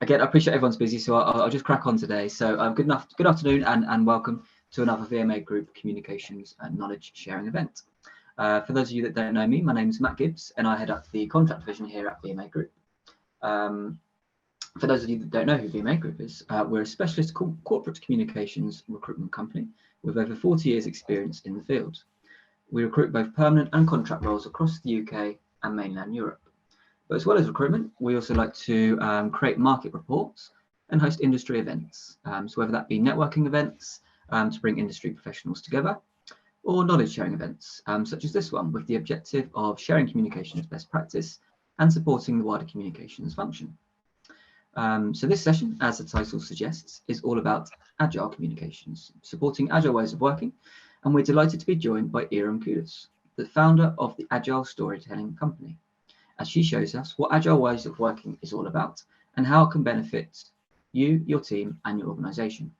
Again, I appreciate everyone's busy, so I'll just crack on today. So good afternoon and welcome to another VMA Group Communications and Knowledge Sharing event. For those of you that don't know me, my name is Matt Gibbs and I head up the contract division here at VMA Group. For those of you that don't know who VMA Group is, we're a specialist corporate communications recruitment company with over 40 years experience in the field. We recruit both permanent and contract roles across the UK and mainland Europe. But as well as recruitment, we also like to create market reports and host industry events. So whether that be networking events to bring industry professionals together, or knowledge sharing events, such as this one, with the objective of sharing communications best practice and supporting the wider communications function. So this session, as the title suggests, is all about Agile communications, supporting Agile ways of working, and we're delighted to be joined by Iram Kudus, the founder of the Agile Storytelling Company, as she shows us what Agile Ways of Working is all about and how it can benefit you, your team, and your organisation.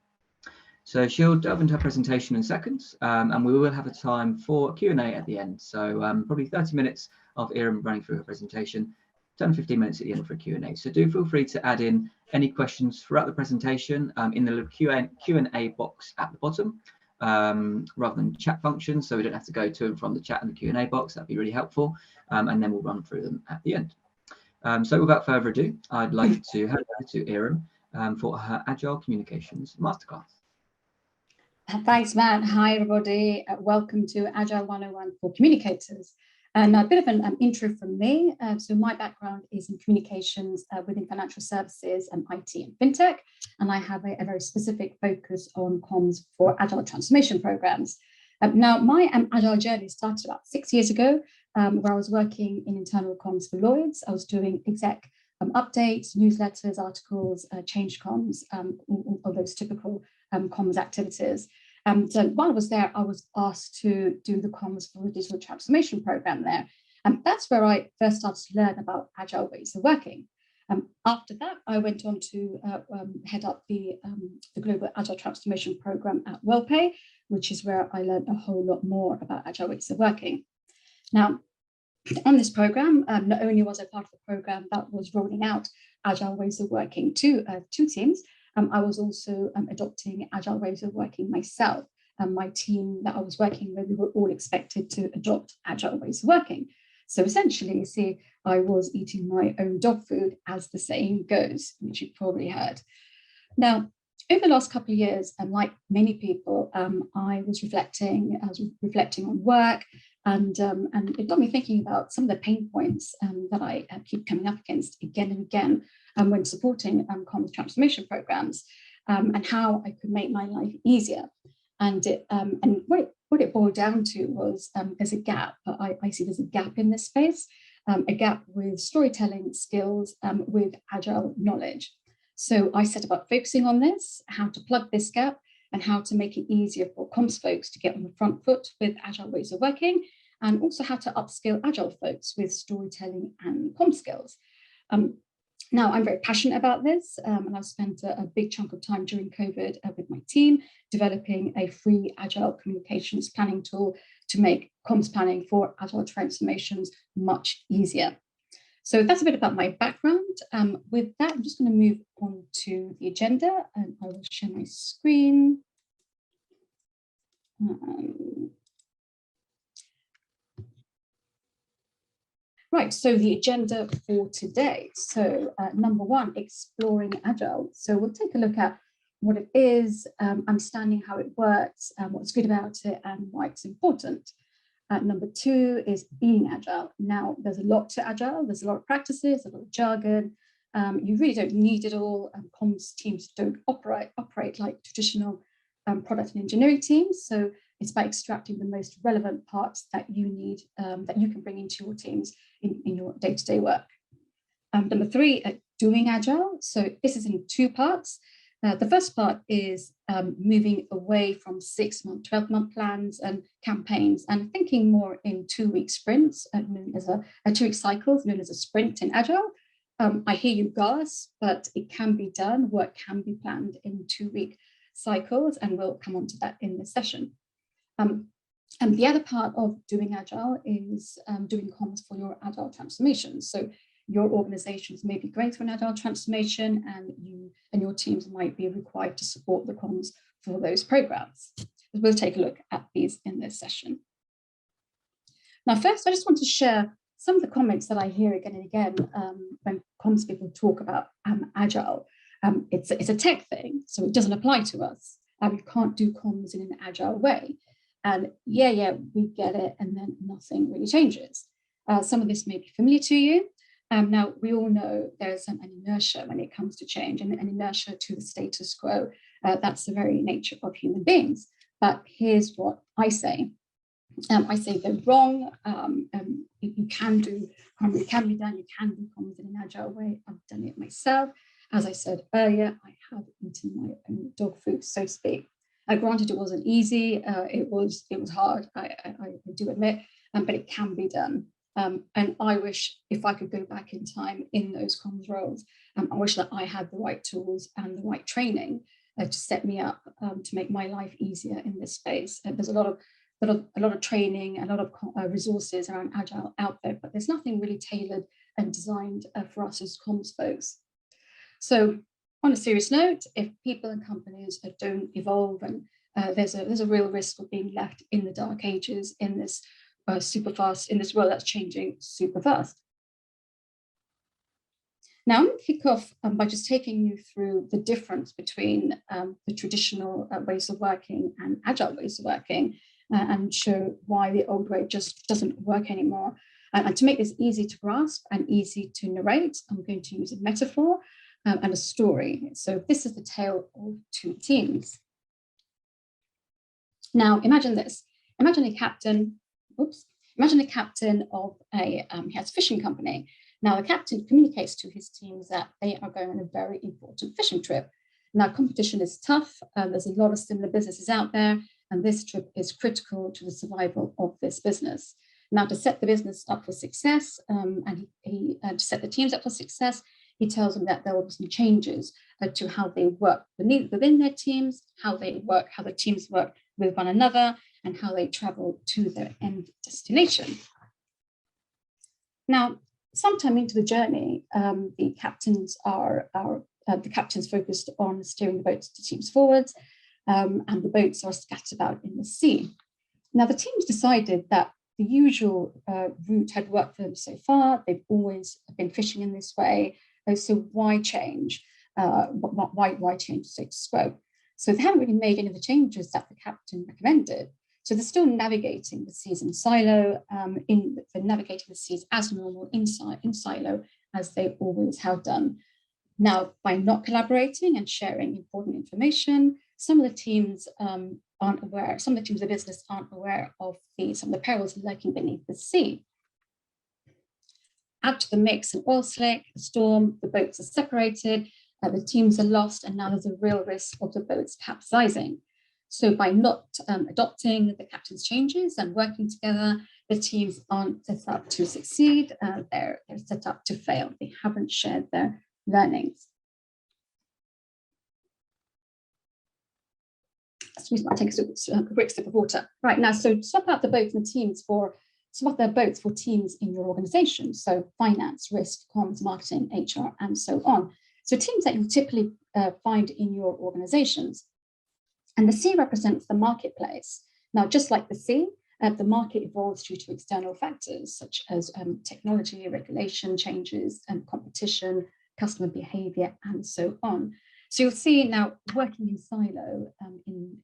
So she'll delve into her presentation in seconds, and we will have a time for Q&A at the end. So probably 30 minutes of Iram running through her presentation, 10 or 15 minutes at the end for a Q&A. So do feel free to add in any questions throughout the presentation in the Q&A box at the bottom, rather than chat function, so we don't have to go to and from the chat and the Q&A box. That'd be really helpful, and then we'll run through them at the end. So without further ado, I'd like to hand over to Iram for her Agile Communications Masterclass. Thanks, Matt. Hi, everybody. Welcome to Agile 101 for Communicators. And a bit of an intro from me. So my background is in communications within financial services and IT and fintech. And I have a very specific focus on comms for Agile transformation programs. Now, my Agile journey started about 6 years ago, where I was working in internal comms for Lloyds. I was doing exec updates, newsletters, articles, change comms, all those typical comms activities. And while I was there, I was asked to do the comms for the digital transformation program there. And that's where I first started to learn about Agile ways of working. After that, I went on to head up the Global Agile Transformation Program at WellPay, which is where I learned a whole lot more about Agile ways of working. Now, on this program, not only was I part of the program that was rolling out Agile ways of working to teams, I was also adopting Agile ways of working myself. And my team that I was working with, we were all expected to adopt Agile ways of working. So essentially, you see, I was eating my own dog food, as the saying goes, which you've probably heard. Now, over the last couple of years, and like many people, I was reflecting on work, and it got me thinking about some of the pain points that I keep coming up against again and again when supporting comms transformation programs, and how I could make my life easier. And what it boiled down to was there's a gap. I see there's a gap in this space, a gap with storytelling skills, with Agile knowledge. So I set about focusing on this, how to plug this gap, and how to make it easier for comms folks to get on the front foot with Agile ways of working, and also how to upskill Agile folks with storytelling and comm skills. Now, I'm very passionate about this, and I've spent a big chunk of time during COVID with my team developing a free Agile communications planning tool to make comms planning for Agile transformations much easier. So that's a bit about my background. With that, I'm just going to move on to the agenda, and I will share my screen. Right, so the agenda for today. So number one, exploring Agile. So we'll take a look at what it is, understanding how it works, what's good about it, and why it's important. Number two is being Agile. Now, there's a lot to Agile. There's a lot of practices, a lot of jargon. You really don't need it all. Comms teams don't operate like traditional product and engineering teams. So it's by extracting the most relevant parts that you need, that you can bring into your teams in your day-to-day work. Number three, doing Agile. So this is in two parts. The first part is moving away from 6-month, 12-month plans and campaigns, and thinking more in 2-week sprints, known as a 2-week cycles, known as a sprint in Agile. I hear you gasp, but it can be done. Work can be planned in 2-week cycles, and we'll come on to that in this session. And the other part of doing Agile is doing comms for your Agile transformations. So your organizations may be going through an agile transformation, and you and your teams might be required to support the comms for those programs. We'll take a look at these in this session. Now, first, I just want to share some of the comments that I hear again and again when comms people talk about agile. It's a tech thing, so it doesn't apply to us. We can't do comms in an agile way. And yeah, we get it, and then nothing really changes. Some of this may be familiar to you. Now, we all know there's an inertia when it comes to change, and an inertia to the status quo. That's the very nature of human beings. But here's what I say. I say they're wrong. You can do comms, it can be done. You can do comms in an agile way. I've done it myself. As I said earlier, I have eaten my own dog food, so to speak. Granted, it wasn't easy. It was hard. I do admit, but it can be done. And I wish if I could go back in time in those comms roles, I wish that I had the right tools and the right training to set me up to make my life easier in this space. There's a lot of training, a lot of resources around agile out there, but there's nothing really tailored and designed for us as comms folks. So, on a serious note, if people and companies don't evolve, and there's a real risk of being left in the dark ages in this super fast, in this world that's changing super fast. Now, I'm going to kick off by just taking you through the difference between the traditional ways of working and agile ways of working, and show why the old way just doesn't work anymore. And to make this easy to grasp and easy to narrate, I'm going to use a metaphor and a story. So this is the tale of two teams. Now, imagine this. Imagine a captain of he has a fishing company. Now, the captain communicates to his teams that they are going on a very important fishing trip. Now, competition is tough. There's a lot of similar businesses out there, and this trip is critical to the survival of this business. Now, to set the business up for success, and to set the teams up for success, he tells them that there will be some changes to how they work within their teams, how the teams work with one another, and how they travel to their end destination. Now, sometime into the journey, the captains focused on steering the boats to teams forwards, and the boats are scattered about in the sea. Now, the teams decided that the usual route had worked for them so far. They've always been fishing in this way. So why change? Why change status quo? So they haven't really made any of the changes that the captain recommended. So they're still navigating the seas in silo, they're navigating the seas as normal in silo as they always have done. Now, by not collaborating and sharing important information, some of the teams aren't aware, some of the teams of the business aren't aware of some of the perils lurking beneath the sea. Add to the mix an oil slick, a storm, the boats are separated, the teams are lost, and now there's a real risk of the boats capsizing. So by not adopting the captain's changes and working together, the teams aren't set up to succeed, they're set up to fail. They haven't shared their learnings. Excuse me, I'll take a quick sip of water. Right, now, so swap out the boats and the teams swap their boats for teams in your organization. So finance, risk, comms, marketing, HR, and so on. So teams that you typically find in your organizations. And the sea represents the marketplace. Now, just like the sea, the market evolves due to external factors such as technology, regulation changes, and competition, customer behavior, and so on. So you'll see now working in silo,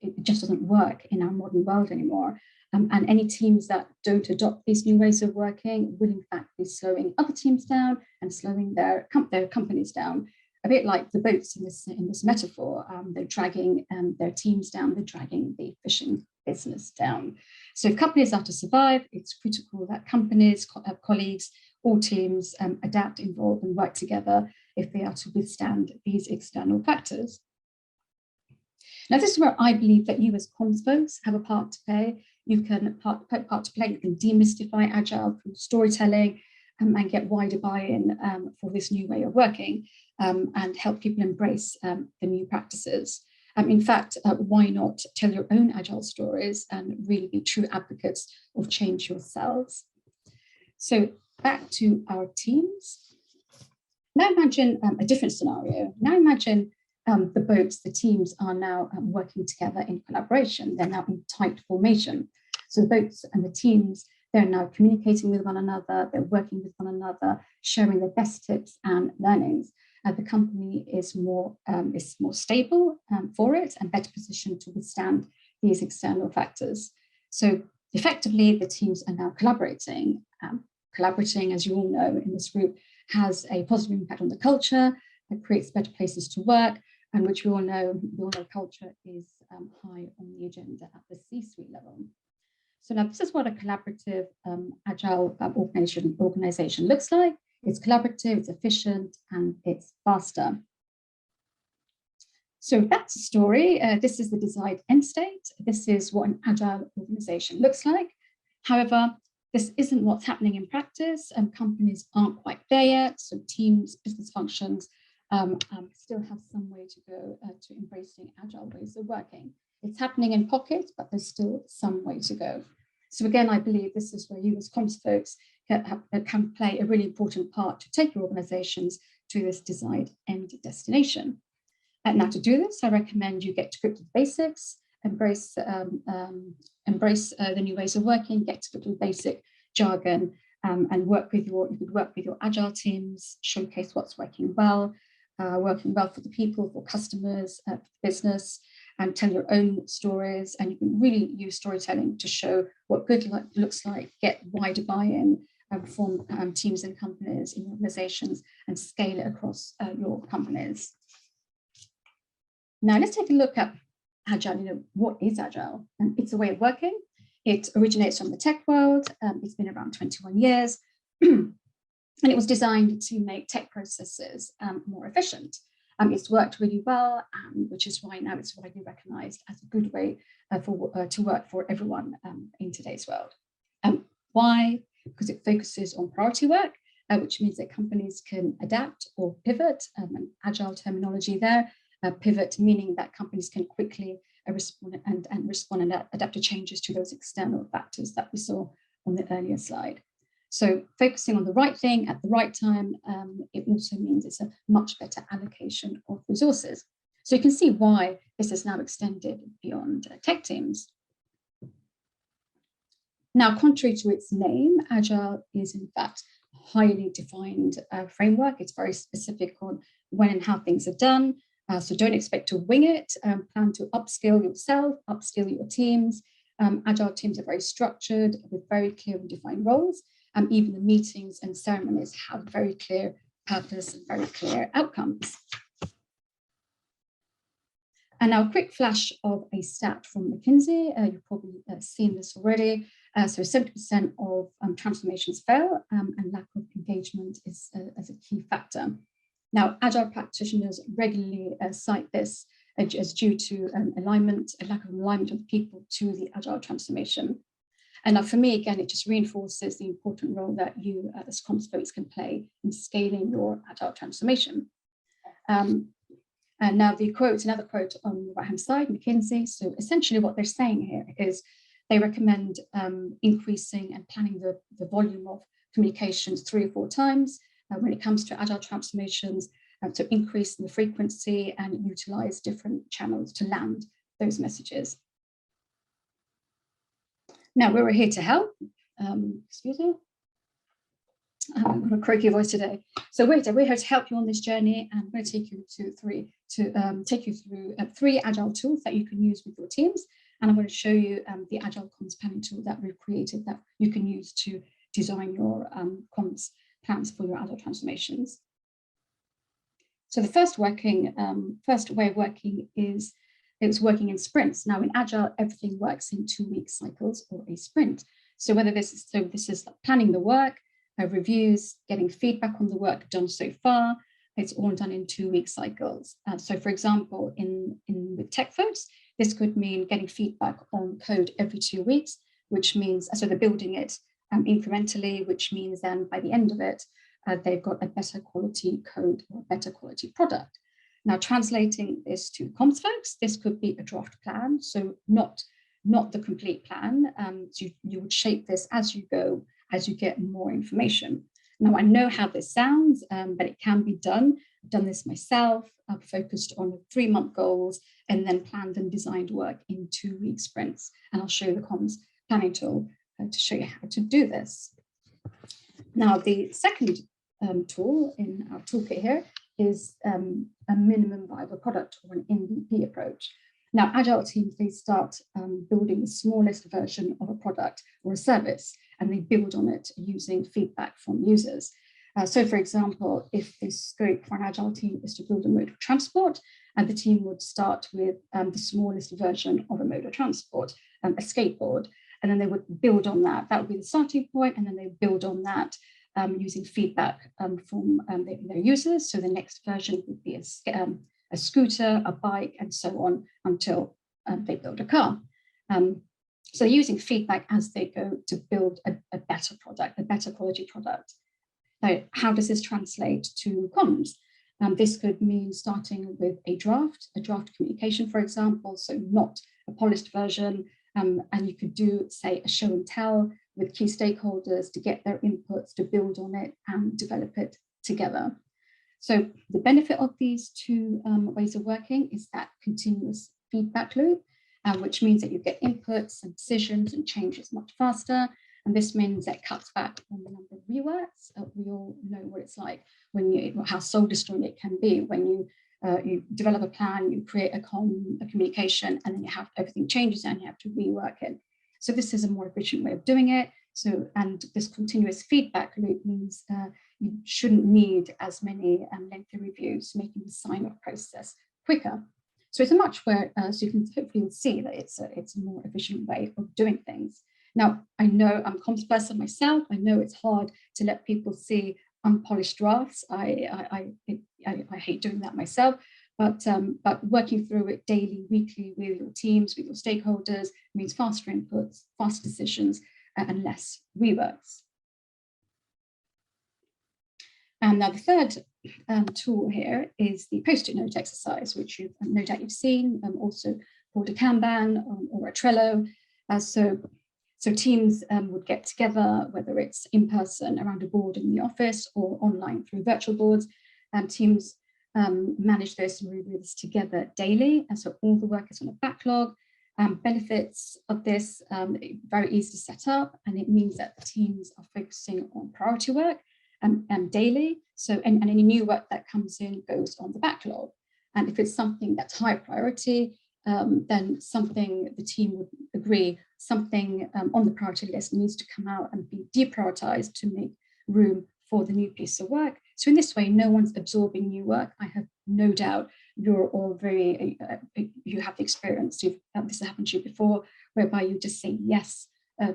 it just doesn't work in our modern world anymore. And any teams that don't adopt these new ways of working will in fact be slowing other teams down and slowing their companies down. A bit like the boats in this metaphor, they're dragging their teams down, they're dragging the fishing business down. So if companies are to survive, it's critical that companies, colleagues, all teams adapt, involve, and work together if they are to withstand these external factors. Now, this is where I believe that you as comms folks have a part to play. You can part to play. You can demystify Agile through storytelling and get wider buy-in for this new way of working and help people embrace the new practices. In fact, why not tell your own Agile stories and really be true advocates of change yourselves? So back to our teams. Now imagine a different scenario. Now imagine the boats, the teams are now working together in collaboration. They're now in tight formation. So the boats and the teams, they're now communicating with one another, they're working with one another, sharing their best tips and learnings. The company is more stable for it and better positioned to withstand these external factors. So effectively, the teams are now collaborating. Collaborating, as you all know, in this group, has a positive impact on the culture. It creates better places to work, and which we all know culture is high on the agenda at the C-suite level. So now this is what a collaborative agile organization looks like. It's collaborative, it's efficient, and it's faster. So that's the story. This is the desired end state. This is what an agile organization looks like. However, this isn't what's happening in practice, and companies aren't quite there yet. So teams, business functions still have some way to go to embracing agile ways of working. It's happening in pockets, but there's still some way to go. So again, I believe this is where you as comms folks can play a really important part to take your organizations to this desired end destination. Now to do this, I recommend you get to grips with basics, embrace the new ways of working, get to grips with basic jargon, and work with your agile teams, showcase what's working well for the people, for customers, for business, and tell your own stories. And you can really use storytelling to show what good looks like, get wider buy-in from teams and companies in organizations, and scale it across your companies. Now let's take a look at Agile. What is Agile? It's a way of working. It originates from the tech world. It's been around 21 years. And it was designed to make tech processes more efficient. It's worked really well, which is why now it's widely recognized as a good way to work for everyone in today's world. Why? Because it focuses on priority work, which means that companies can adapt or pivot, an agile terminology there. Pivot meaning that companies can quickly respond and adapt to changes to those external factors that we saw on the earlier slide. So focusing on the right thing at the right time, it also means it's a much better allocation of resources. So you can see why this is now extended beyond tech teams. Now, contrary to its name, Agile is in fact a highly defined framework. It's very specific on when and how things are done. So don't expect to wing it. Plan to upskill yourself, upskill your teams. Agile teams are very structured with very clear and defined roles. Even the meetings and ceremonies have very clear purpose and very clear outcomes. And now a quick flash of a stat from McKinsey. You've probably seen this already. So 70% of transformations fail, and lack of engagement is as a key factor. Now, Agile practitioners regularly cite this as due to a lack of alignment of people to the Agile transformation. And now for me, again, it just reinforces the important role that you as comms folks can play in scaling your Agile transformation. And now another quote on the right-hand side, McKinsey. So essentially what they're saying here is they recommend increasing and planning the volume of communications 3 or 4 times when it comes to Agile transformations, to increase the frequency and utilize different channels to land those messages. Now, we're here to help. Excuse me. I've got a croaky voice today. So we're here to help you on this journey, and I'm going to take you through 3 Agile tools that you can use with your teams. And I'm going to show you the Agile comms planning tool that we've created that you can use to design your comms plans for your Agile transformations. So the first way of working is it's working in sprints. Now in Agile, everything works in 2-week cycles or a sprint. So this is planning the work, reviews, getting feedback on the work done so far. It's all done in 2-week cycles. So for example, with tech folks, this could mean getting feedback on code every 2 weeks, which means, so they're building it incrementally, which means then by the end of it, they've got a better quality code or a better quality product. Now, translating this to comms folks, this could be a draft plan, so not the complete plan. So you would shape this as you go, as you get more information. Now, I know how this sounds, but it can be done. I've done this myself. I've focused on 3-month goals and then planned and designed work in 2-week sprints. And I'll show you the comms planning tool to show you how to do this. Now, the second tool in our toolkit here is a minimum viable product, or an MVP approach. Now, Agile teams, they start building the smallest version of a product or a service, and they build on it using feedback from users. So, for example, if the scope for an Agile team is to build a mode of transport, and the team would start with the smallest version of a mode of transport, a skateboard, and then they would build on that. That would be the starting point, and then they build on that using feedback from their users. So the next version would be a scooter, a bike, and so on until they build a car. So using feedback as they go to build a better product, a better quality product. So how does this translate to comms? This could mean starting with a draft communication, for example, so not a polished version. And you could do, say, a show and tell with key stakeholders to get their inputs, to build on it and develop it together. So the benefit of these two ways of working is that continuous feedback loop, which means that you get inputs and decisions and changes much faster. And this means that it cuts back on the number of reworks. We all know what it's like when how soul destroying it can be when you develop a plan, you create a communication, and then you have everything changes and you have to rework it. So this is a more efficient way of doing it. So, and this continuous feedback loop means you shouldn't need as many lengthy reviews, making the sign-off process quicker. So it's a much where, so you can hopefully see that it's a more efficient way of doing things. Now, I know I'm a comms person myself. I know it's hard to let people see unpolished drafts. I hate doing that myself, but working through it daily, weekly with your teams, with your stakeholders means faster inputs, faster decisions, and less reworks. And now the third tool here is the post-it note exercise, which no doubt you've seen, also called a Kanban or a Trello. So teams would get together, whether it's in person around a board in the office or online through virtual boards. Teams manage this and review this together daily. And so all the work is on a backlog. Benefits of this, very easy to set up, and it means that the teams are focusing on priority work daily. So and any new work that comes in goes on the backlog. And if it's something that's high priority, then something the team would agree, something on the priority list needs to come out and be deprioritized to make room for the new piece of work. So in this way, no one's absorbing new work. I have no doubt you're all very, you have the experience, this has happened to you before, whereby you just say yes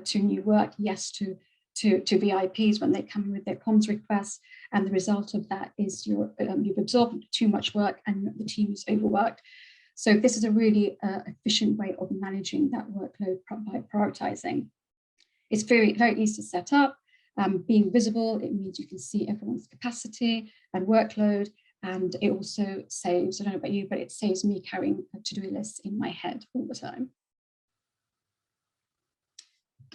to new work, yes to VIPs when they come in with their comms requests, and the result of that is you've absorbed too much work and the team is overworked. So this is a really efficient way of managing that workload by prioritizing. It's very, very easy to set up. Being visible, it means you can see everyone's capacity and workload, and it also saves, I don't know about you, but it saves me carrying a to-do list in my head all the time.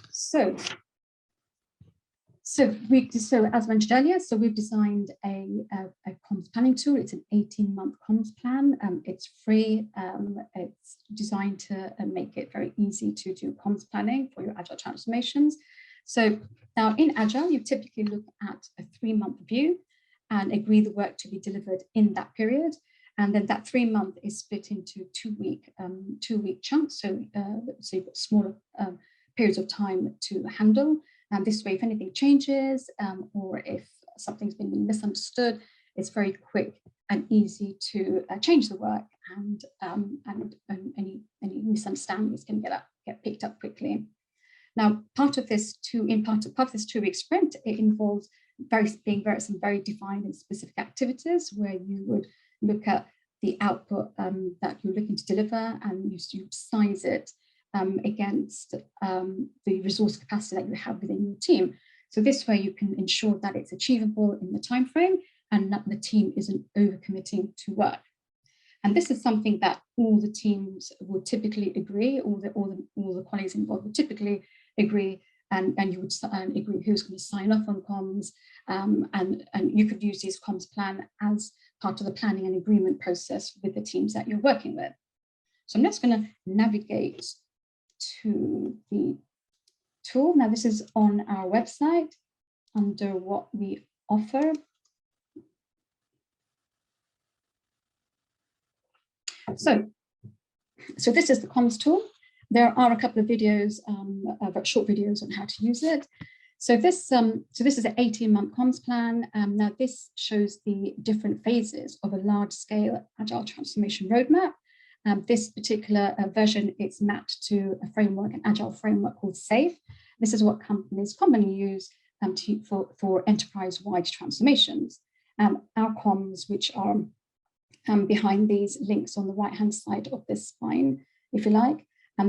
So as mentioned earlier, so we've designed a comms planning tool. It's an 18-month comms plan. It's free. It's designed to make it very easy to do comms planning for your Agile transformations. So now in Agile, you typically look at a 3-month view and agree the work to be delivered in that period. And then that 3-month is split into two-week chunks. So you've got smaller periods of time to handle. And this way, if anything changes or if something's been misunderstood, it's very quick and easy to change the work, and any misunderstandings can get picked up quickly. Now, part of this 2-week sprint, it involves some very defined and specific activities where you would look at the output that you're looking to deliver, and you size it against the resource capacity that you have within your team. So this way you can ensure that it's achievable in the time frame and that the team isn't overcommitting to work. And this is something that all the teams would typically agree, all the colleagues involved would typically agree and you would agree who's going to sign off on comms, and you could use these comms plan as part of the planning and agreement process with the teams that you're working with. So I'm just going to navigate to the tool. Now this is on our website under what we offer. So this is the comms tool. There are a couple of videos, short videos on how to use it. So this is an 18-month comms plan. Now this shows the different phases of a large-scale agile transformation roadmap. This particular version is mapped to a framework, an agile framework called SAFE. This is what companies commonly use for enterprise-wide transformations. Our comms, which are behind these links on the right-hand side of this spine, if you like,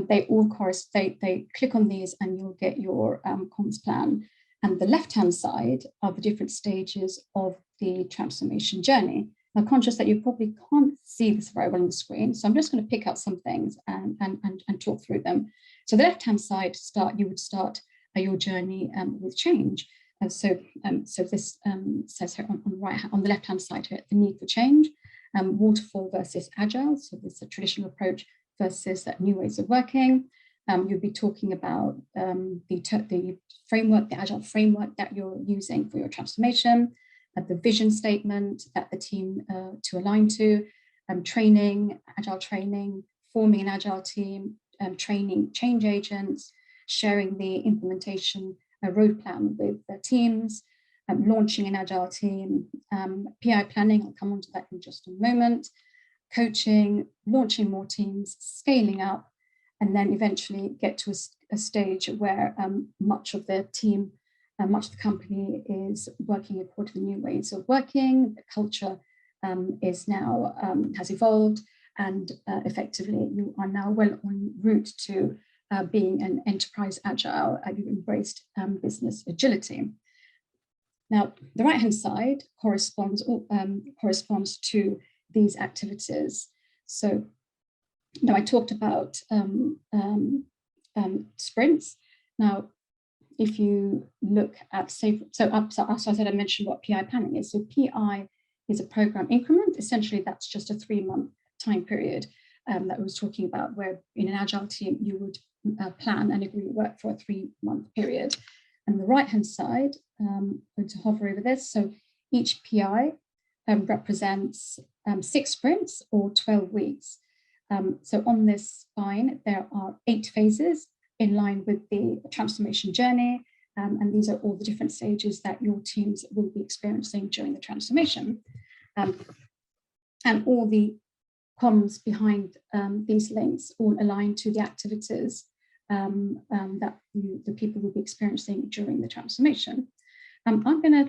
they all correspond. They click on these and you'll get your comms plan. And the left-hand side are the different stages of the transformation journey. I'm conscious that you probably can't see this very well on the screen, so I'm just going to pick out some things and talk through them. So the left-hand side, you would start your journey with change. So this says here on the left-hand side here, the need for change, waterfall versus agile. So this is a traditional approach versus new ways of working. You'll be talking about the framework, the agile framework that you're using for your transformation, the vision statement that the team to align to, training, agile training, forming an agile team, training change agents, sharing the implementation road plan with the teams, launching an agile team, PI planning, I'll come on to that in just a moment, coaching, launching more teams, scaling up, and then eventually get to a stage where much of the team, much of the company is working according to the new ways of working. The culture is now has evolved, and effectively you are now well en route to being an enterprise agile. You've embraced business agility. Now, the right-hand side corresponds to these activities. So now I talked about sprints. Now, if you look at I mentioned what PI planning is. So PI is a program increment. Essentially, that's just a 3-month time period that I was talking about, where in an agile team, you would plan and agree work for a 3-month period. And the right-hand side, I'm going to hover over this. So each PI represents 6 sprints or 12 weeks. So on this spine, there are 8 phases in line with the transformation journey. And these are all the different stages that your teams will be experiencing during the transformation. And all the comms behind these links all align to the activities that the people will be experiencing during the transformation. I'm going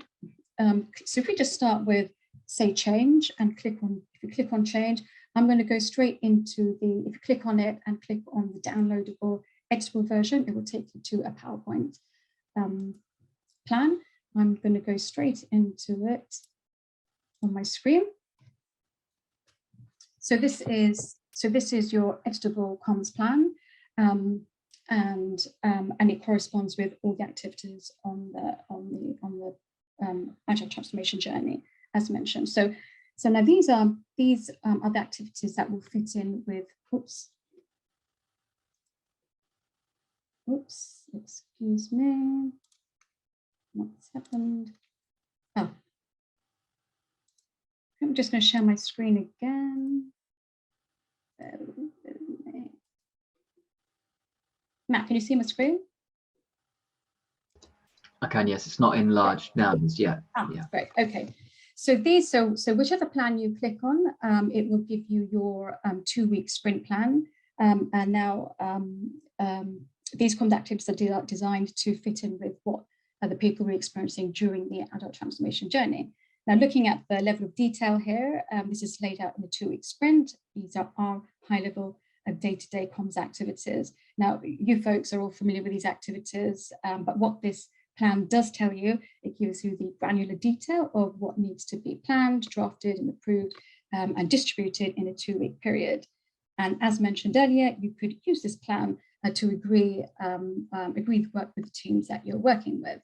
to, so if we just start with, say, change and if you click on change, I'm going to go straight into if you click on it and click on the downloadable editable version, it will take you to a PowerPoint plan. I'm going to go straight into it on my screen. So this is your editable comms plan, and it corresponds with all the activities on the agile transformation journey, as mentioned. So now these are the activities that will fit in with. Oops, excuse me. What's happened? Oh, I'm just going to share my screen again. Matt, can you see my screen? I can, yes. It's not enlarged now yet. Yeah. Great. Okay. So whichever plan you click on, it will give you your 2-week sprint plan. And now these comms activities are designed to fit in with what the people were experiencing during the adult transformation journey. Now, looking at the level of detail here, this is laid out in a 2-week sprint. These are our high-level day-to-day comms activities. Now, you folks are all familiar with these activities, but what this plan does tell you, it gives you the granular detail of what needs to be planned, drafted, and approved, and distributed in a 2-week period. And as mentioned earlier, you could use this plan to agree the work with the teams that you're working with.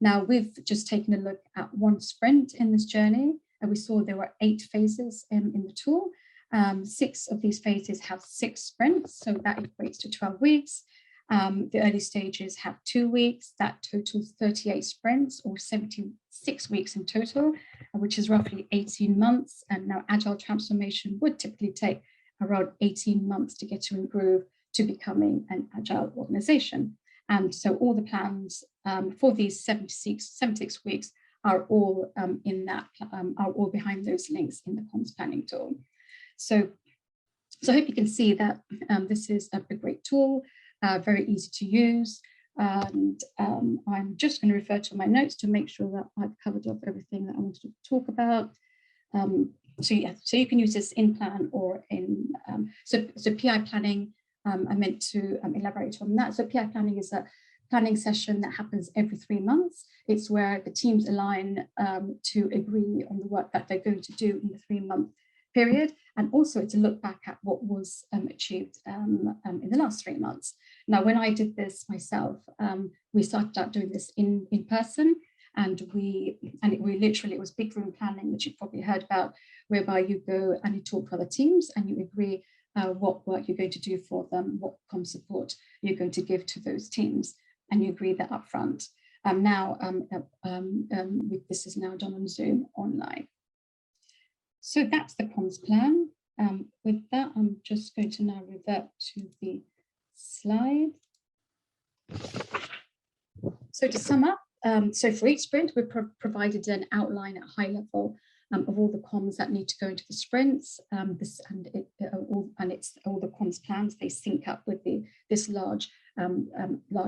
Now, we've just taken a look at one sprint in this journey, and we saw there were 8 phases in the tool. 6 of these phases have 6 sprints, so that equates to 12 weeks. The early stages have 2 weeks. That totals 38 sprints, or 76 weeks in total, which is roughly 18 months. And now Agile transformation would typically take around 18 months to get to a groove to becoming an Agile organization. And so all the plans for these 76 weeks are all are all behind those links in the comms planning tool. So I hope you can see that this is a great tool, very easy to use. And I'm just going to refer to my notes to make sure that I've covered off everything that I wanted to talk about. So you can use this in plan or in, so PI planning, I meant to elaborate on that. So PI planning is a planning session that happens every 3 months. It's where the teams align to agree on the work that they're going to do in the 3-month period. And also it's a look back at what was achieved in the last 3 months. Now, when I did this myself, we started out doing this in person, and it was big room planning, which you've probably heard about, whereby you go and you talk to other teams and you agree what work you're going to do for them, what comm support you're going to give to those teams, and you agree that up front. This is now done on Zoom online. So that's the comms plan. With that, I'm just going to now revert to the slide. So to sum up, so for each sprint, we've provided an outline at a high level of all the comms that need to go into the sprints. All the comms plans, they sync up with this large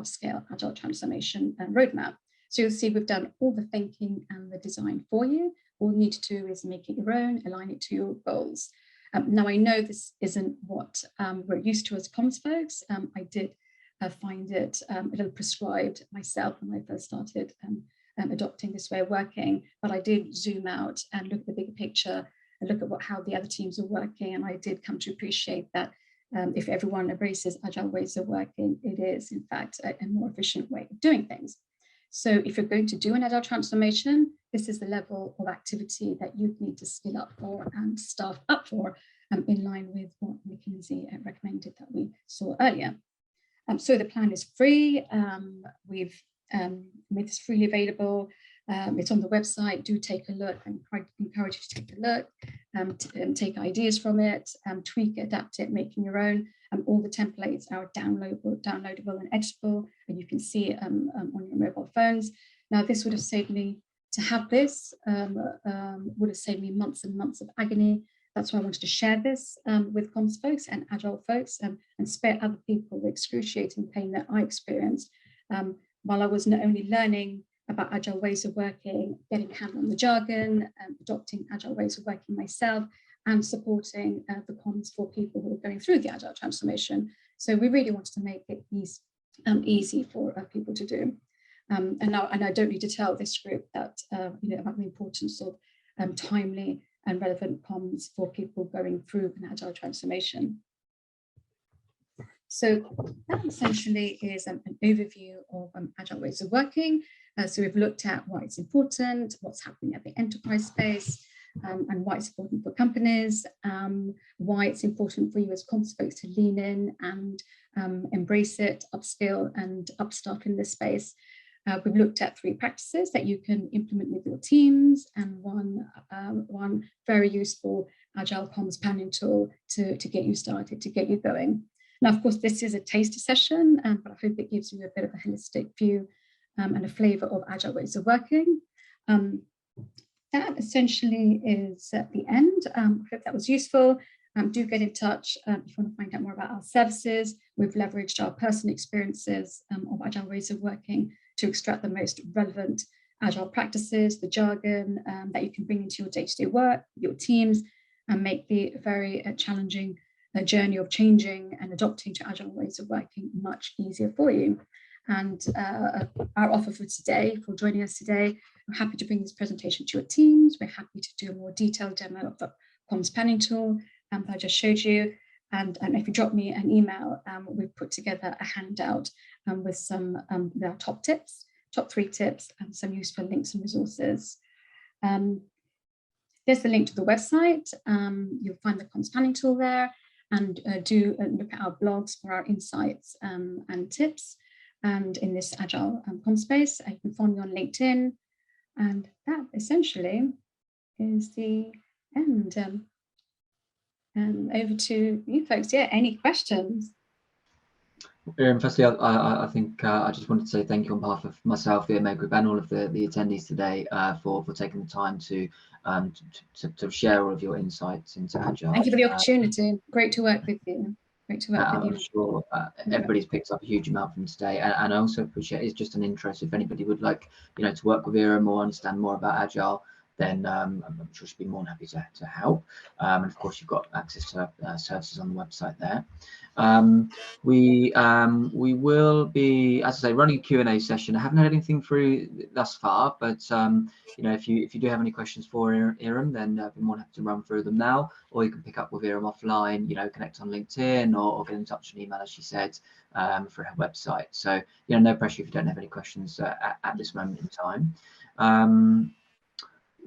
scale Agile transformation roadmap. So you'll see we've done all the thinking and the design for you. All you need to do is make it your own, align it to your goals. Now, I know this isn't what we're used to as comms folks. I did find it a little prescribed myself when I first started adopting this way of working, but I did zoom out and look at the bigger picture and look at how the other teams are working, and I did come to appreciate that if everyone embraces Agile ways of working, it is in fact a more efficient way of doing things. So if you're going to do an Agile transformation, this is the level of activity that you need to skill up for and staff up for, in line with what McKinsey recommended that we saw earlier. So the plan is free. We've made this freely available. It's on the website. Do take a look. I encourage you to take a look, take ideas from it, tweak it, adapt it, making your own. All the templates are downloadable and editable, and you can see it on your mobile phones. Now, this would have saved me, to have this, would have saved me months and months of agony. That's why I wanted to share this with comms folks and Agile folks, and spare other people the excruciating pain that I experienced while I was not only learning about Agile ways of working, getting a handle on the jargon, adopting Agile ways of working myself, and supporting the comms for people who are going through the Agile transformation. So we really wanted to make it easy for people to do. And I don't need to tell this group that about the importance of timely and relevant comms for people going through an Agile transformation. So that essentially is an overview of Agile ways of working. So we've looked at why it's important, what's happening at the enterprise space, and why it's important for companies, why it's important for you as comms folks to lean in and embrace it, upskill and upstaff in this space. We've looked at 3 practices that you can implement with your teams, and one very useful Agile comms planning tool to get you started, to get you going. Now, of course, this is a taster session, but I hope it gives you a bit of a holistic view and a flavour of Agile ways of working. That essentially is at the end. I hope that was useful. Do get in touch if you want to find out more about our services. We've leveraged our personal experiences of Agile ways of working to extract the most relevant Agile practices, the jargon that you can bring into your day-to-day work, your teams, and make the very challenging journey of changing and adopting to Agile ways of working much easier for you. And our offer for today, for joining us today, I'm happy to bring this presentation to your teams. We're happy to do a more detailed demo of the comms planning tool that I just showed you. And if you drop me an email, we've put together a handout with some our top 3 tips, and some useful links and resources. There's the link to the website. You'll find the comms planning tool there, and do look at our blogs for our insights and tips. And in this Agile comms space, you can find me on LinkedIn. And that essentially is the end. And over to you folks. Yeah, any questions? Firstly, I think I just wanted to say thank you on behalf of myself, VMAGROUP, and all of the attendees today for taking the time to share all of your insights into Agile. Thank you for the opportunity. Great to work with you. Great to work with you. I'm sure everybody's picked up a huge amount from today, and I also appreciate it's just an interest. If anybody would like, to work with Iram or understand more about Agile, then I'm sure she'd be more than happy to help. And of course, you've got access to services on the website there. We will be, as I say, running a Q&A session. I haven't had anything through thus far, but if you do have any questions for Iram, then I'd be more than happy to run through them now, or you can pick up with Iram offline, connect on LinkedIn, or get in touch on email, as she said, for her website. So no pressure if you don't have any questions at this moment in time.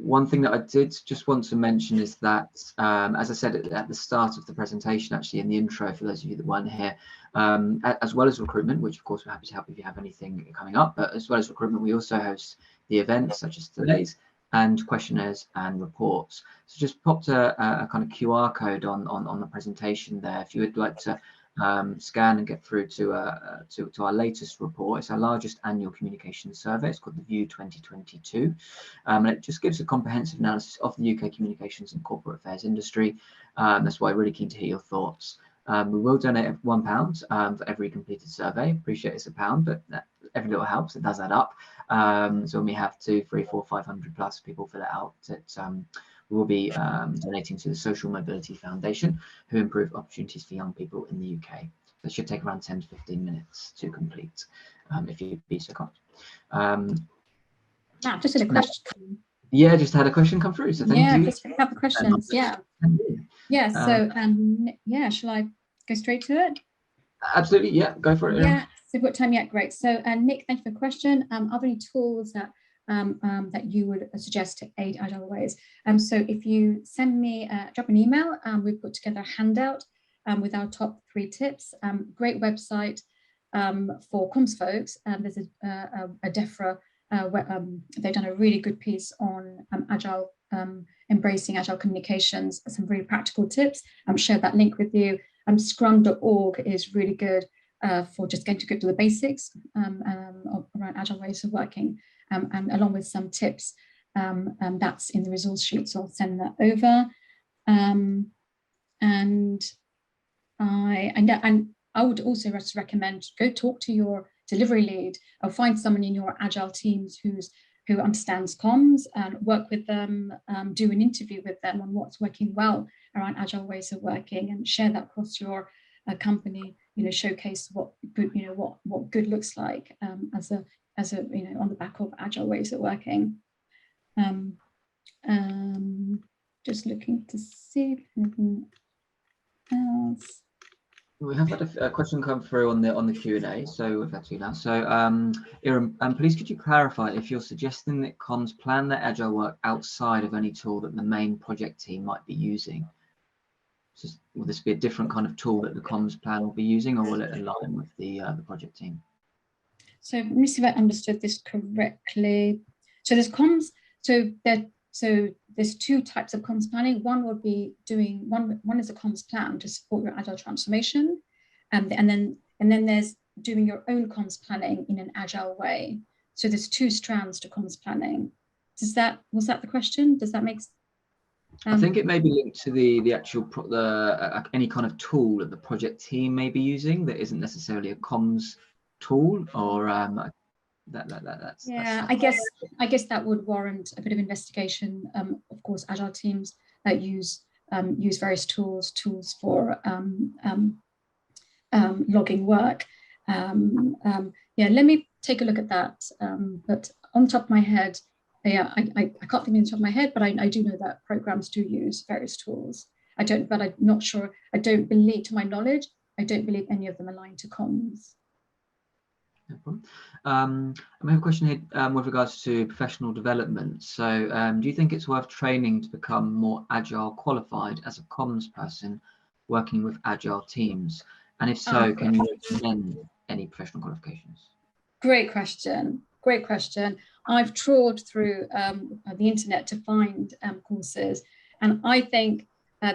One thing that I did just want to mention is that, as I said at the start of the presentation, actually in the intro, for those of you that weren't here, as well as recruitment, which of course we're happy to help if you have anything coming up, but as well as recruitment, we also host the events such as today's, and questionnaires and reports. So just popped a kind of QR code on the presentation there. If you would like to scan and get through to our latest report. It's our largest annual communication survey. It's called the VIEW 2022, and it just gives a comprehensive analysis of the UK communications and corporate affairs industry. That's why I'm really keen to hear your thoughts. We will donate £1 for every completed survey. Appreciate it's £1, but every little helps. It does add up. So when we have 200, 300, 400, 500 plus people fill it out, we will be donating to the Social Mobility Foundation, who improve opportunities for young people in the UK. It should take around 10 to 15 minutes to complete, if you'd be so kind. Just had a question. Yeah, just had a question come through. So thank you. Just a couple of questions. Yeah. So shall I go straight to it? Absolutely. Yeah, go for it. Yeah. So what time? Yeah, great. So Nick, thank you for the question. Are there any tools that you would suggest to aid Agile Ways? So if you send me, drop an email, we've put together a handout with our top 3 tips. Great website for comms folks. There's a DEFRA, they've done a really good piece on Agile, embracing Agile communications, some really practical tips. Share that link with you. Scrum.org is really good for just getting to grip to the basics around Agile ways of working. And along with some tips, that's in the resource sheet, so I'll send that over. And I would also just recommend go talk to your delivery lead, or find someone in your Agile teams who understands comms, and work with them, do an interview with them on what's working well around Agile ways of working, and share that across your company. Showcase what good, what good looks like as a on the back of Agile ways of working. Just looking to see if anything else. We have had a question come through on the Q&A, so we've had 2 now. So Iram, please could you clarify if you're suggesting that comms plan their Agile work outside of any tool that the main project team might be using? Will this be a different kind of tool that the comms plan will be using, or will it align with the project team? So let me see if I understood this correctly. So there's comms. So there's 2 types of comms planning. One would be doing one is a comms plan to support your Agile transformation, and then there's doing your own comms planning in an Agile way. So there's 2 strands to comms planning. Was that the question? Does that make sense? I think it may be linked to the actual any kind of tool that the project team may be using that isn't necessarily a comms tool, or that's I guess that would warrant a bit of investigation. Of course, Agile teams use various tools for logging work. Let me take a look at that. But on the top of my head, I can't think of the top of my head, but I do know that programs do use various tools. but I'm not sure. I don't believe, to my knowledge, I don't believe any of them align to comms. No problem. I have a question here with regards to professional development. So do you think it's worth training to become more agile qualified as a comms person working with agile teams? And if so, can you recommend any professional qualifications? Great question. Great question. I've trawled through the internet to find courses, and I think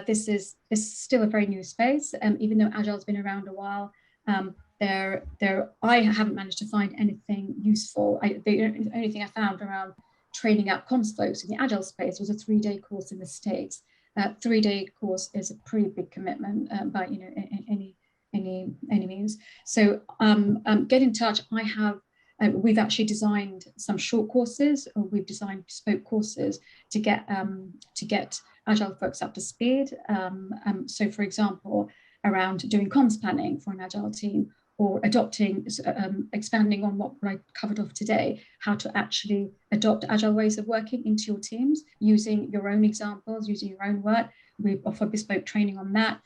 this is still a very new space. Even though Agile's been around a while, I haven't managed to find anything useful. The only thing I found around training up comms folks in the Agile space was a 3-day course in the States. 3-day course is a pretty big commitment by any means. So get in touch. We've actually designed some short courses, or we've designed bespoke courses to get Agile folks up to speed. So, for example, around doing comms planning for an Agile team, or adopting, expanding on what I covered off today, how to actually adopt Agile ways of working into your teams, using your own examples, using your own work. We offer bespoke training on that.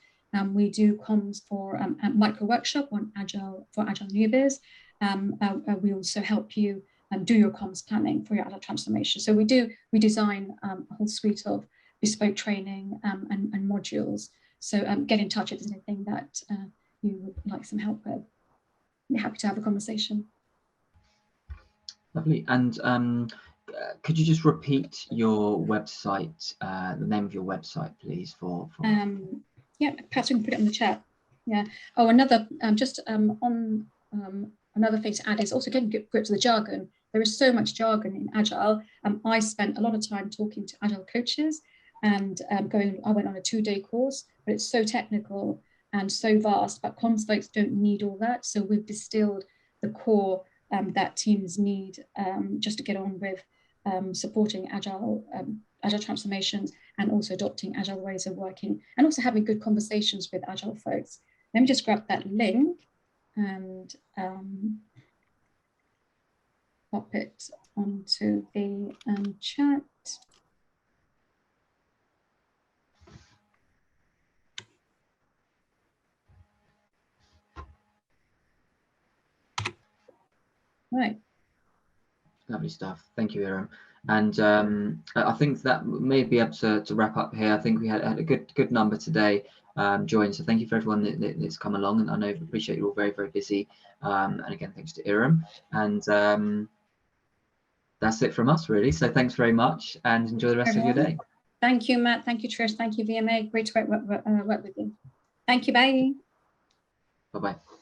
We do comms for a micro workshop on Agile for Agile newbies. We also help you do your comms planning for your Agile transformation. So we design a whole suite of bespoke training and modules. So get in touch if there's anything that you would like some help with. I'd be happy to have a conversation. Lovely. And could you just repeat your website, the name of your website, please? Yeah, perhaps we can put it in the chat. Yeah. Oh, another another thing to add is also getting grip to the jargon. There is so much jargon in Agile. I spent a lot of time talking to Agile coaches, and I went on a 2-day course, but it's so technical and so vast, but comms folks don't need all that. So we've distilled the core that teams need just to get on with supporting Agile transformations, and also adopting Agile ways of working, and also having good conversations with Agile folks. Let me just grab that link and pop it onto the chat. Right. Lovely stuff. Thank you, Iram. And I think that may be able to wrap up here. I think we had a good number today join. So thank you for everyone that's come along. And I know we appreciate you're all very, very busy. And again, thanks to Iram. And that's it from us, really. So thanks very much, and enjoy the rest of your day. Thank you, Matt. Thank you, Trish. Thank you, VMA. Great to work with you. Thank you. Bye. Bye-bye.